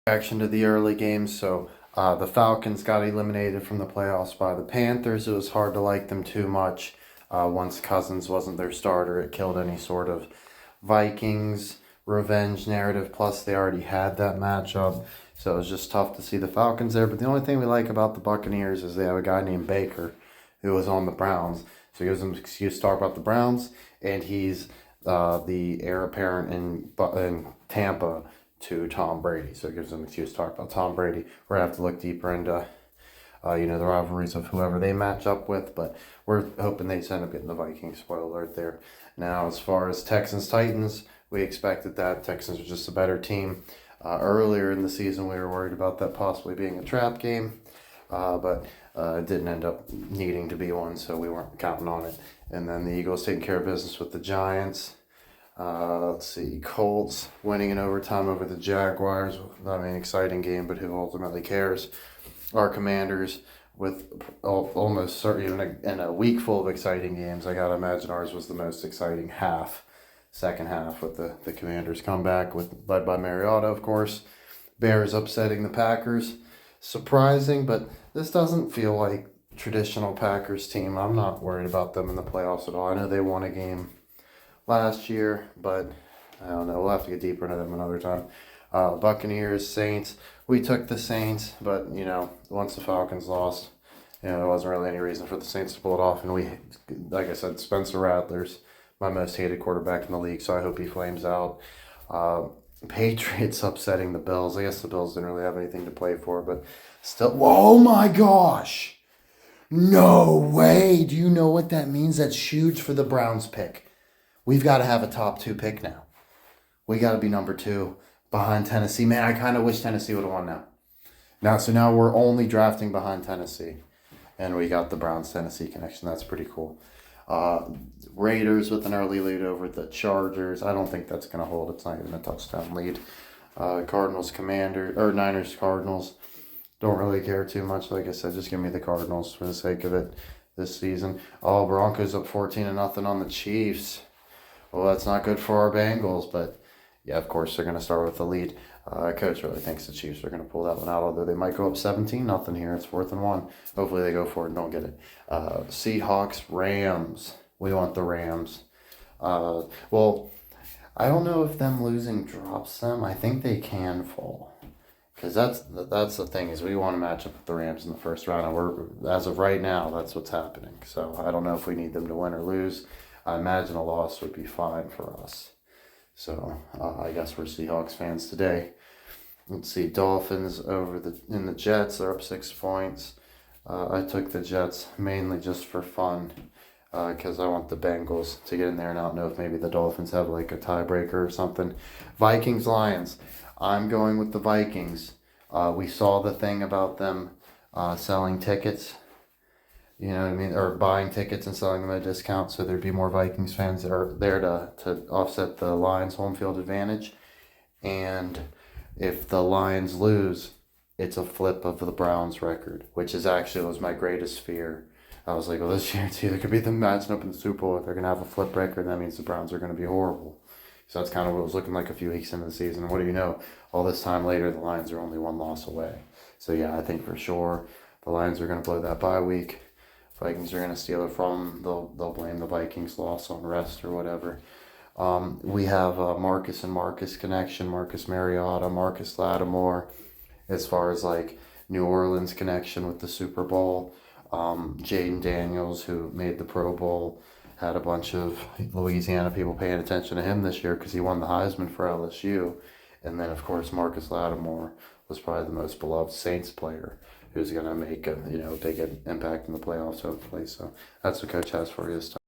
Reaction to the early games. So the Falcons got eliminated from the playoffs by the Panthers. It was hard to like them too much. Once Cousins wasn't their starter, it killed any sort of Vikings revenge narrative. Plus, they already had that matchup. So it was just tough to see the Falcons there. But the only thing we like about the Buccaneers is they have a guy named Baker who was on the Browns. So he gives them an excuse to talk about the Browns. And he's the heir apparent in Tampa to Tom Brady. So it gives them an excuse to talk about Tom Brady. We're going to have to look deeper into the rivalries of whoever they match up with, but we're hoping they end up getting the Vikings. Spoiler alert there. Now, as far as Texans-Titans, we expected that. Texans were just a better team. Earlier in the season, we were worried about that possibly being a trap game, but it didn't end up needing to be one, so we weren't counting on it. And then the Eagles taking care of business with the Giants. Let's see, Colts winning in overtime over the Jaguars. I mean, exciting game, but who ultimately cares? Our Commanders with almost certain in a week full of exciting games. I gotta imagine ours was the most exciting second half with the Commanders comeback led by Mariota, of course. Bears upsetting the Packers. Surprising, but this doesn't feel like traditional Packers team. I'm not worried about them in the playoffs at all. I know they won a game last year, but I don't know. We'll have to get deeper into them another time. Buccaneers, Saints. We took the Saints, but once the Falcons lost, there wasn't really any reason for the Saints to pull it off. And we, like I said, Spencer Rattler's my most hated quarterback in the league, so I hope he flames out. Patriots upsetting the Bills. I guess the Bills didn't really have anything to play for, but still. Oh my gosh! No way! Do you know what that means? That's huge for the Browns pick. We've got to have a top 2 pick now. We got to be number 2 behind Tennessee. Man, I kind of wish Tennessee would have won now. So now we're only drafting behind Tennessee. And we got the Browns-Tennessee connection. That's pretty cool. Raiders with an early lead over the Chargers. I don't think that's going to hold. It's not even a touchdown lead. Niners-Cardinals. Don't really care too much. Like I said, just give me the Cardinals for the sake of it this season. Broncos up 14-0 on the Chiefs. Well, that's not good for our Bengals, but yeah, of course, they're going to start with the lead. Coach really thinks the Chiefs are going to pull that one out, although they might go up 17-0 here. It's 4th and 1. Hopefully they go for it and don't get it. Seahawks, Rams. We want the Rams. Well, I don't know if them losing drops them. I think they can fall. Because that's the thing, is we want to match up with the Rams in the first round. And as of right now, that's what's happening. So I don't know if we need them to win or lose. I imagine a loss would be fine for us. So I guess we're Seahawks fans today. Let's see, Dolphins in the Jets. They're up 6 points. I took the Jets mainly just for fun because I want the Bengals to get in there, and I don't know if maybe the Dolphins have like a tiebreaker or something. Vikings, Lions. I'm going with the Vikings. We saw the thing about them selling tickets. You know what I mean? Or buying tickets and selling them at a discount, so there'd be more Vikings fans that are there to offset the Lions' home field advantage. And if the Lions lose, it's a flip of the Browns' record, which was my greatest fear. I was like, well, this year it's either going to be them matching up in the Super Bowl, if they're going to have a flip record, that means the Browns are going to be horrible. So that's kind of what it was looking like a few weeks into the season. And what do you know? All this time later, the Lions are only 1 loss away. So yeah, I think for sure the Lions are going to blow that bye week. Vikings are going to steal it from them. They'll blame the Vikings' loss on rest or whatever. We have Marcus and Marcus connection, Marcus Mariota, Marcus Lattimore, as far as like New Orleans connection with the Super Bowl. Jaden Daniels, who made the Pro Bowl, had a bunch of Louisiana people paying attention to him this year because he won the Heisman for LSU. And then, of course, Marcus Lattimore was probably the most beloved Saints player who's going to make a big impact in the playoffs, hopefully. So that's what Coach has for you this time.